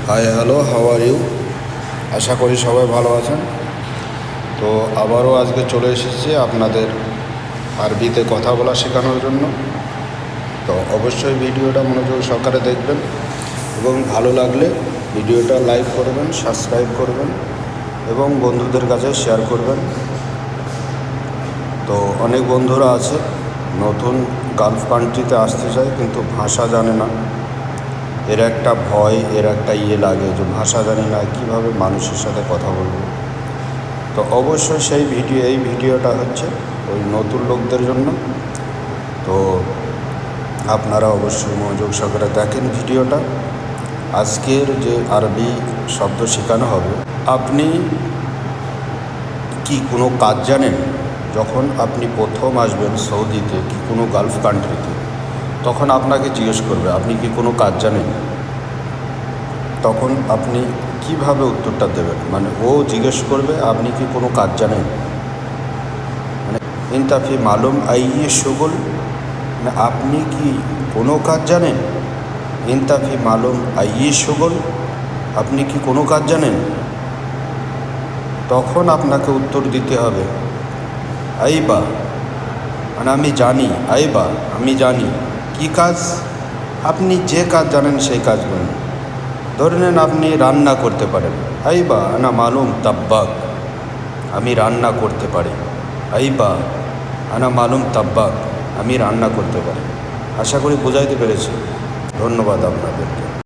High hello, how are you? আশা করি সবাই ভালো আছেন। তো আবারও আজকে চলে এসেছি আপনাদের আরবিতে কথা বলা শেখানোর জন্য। তো অবশ্যই ভিডিওটা মনোযোগ সহকারে দেখবেন এবং ভালো লাগলে ভিডিওটা লাইক করবেন, সাবস্ক্রাইব করবেন এবং বন্ধুদের কাছে শেয়ার করবেন। তো অনেক বন্ধুরা আছে নতুন গালফ কান্ট্রিতে আসতে চায় কিন্তু ভাষা জানে না। এর একটা ভয়, এর একটা লাগে যে ভাষা জানি না, কীভাবে মানুষের সাথে কথা বলবো। তো অবশ্যই এই ভিডিওটা হচ্ছে ওই নতুন লোকদের জন্য। তো আপনারা অবশ্যই মনোযোগ সহকারে দেখেন ভিডিওটা। আজকের যে আরবি শব্দ শেখানো হবে, আপনি কি কোনো কাজ জানেন? যখন আপনি প্রথম আসবেন সৌদিতে কি কোনো গালফ কান্ট্রিতে, তখন আপনাকে জিজ্ঞেস করবে আপনি কি কোনো কাজ জানেন। তখন আপনি কিভাবে উত্তরটা দেবেন? মানে ও জিজ্ঞেস করবে আপনি কি কোনো কাজ জানেন, মানে ইনতাফি মালুম আইয়ে শুগল, মানে আপনি কি কোনো কাজ জানেন। ইনতাফি মালুম আইয়ে শুগল, আপনি কি কোনো কাজ জানেন। তখন আপনাকে উত্তর দিতে হবে আইবা, মানে আমি জানি। আইবা, আমি জানি। কি কাজ? আপনি যে কাজ জানেন সেই কাজ বলুন। ধরে নেন আপনি রান্না করতে পারেন। আইবা আনা মালুম তাব্বাক, আমি রান্না করতে পারি। আইবা আনা মালুম তাব্বাক, আমি রান্না করতে পারি। আশা করি বোঝাইতে পেরেছি। ধন্যবাদ আপনাদেরকে।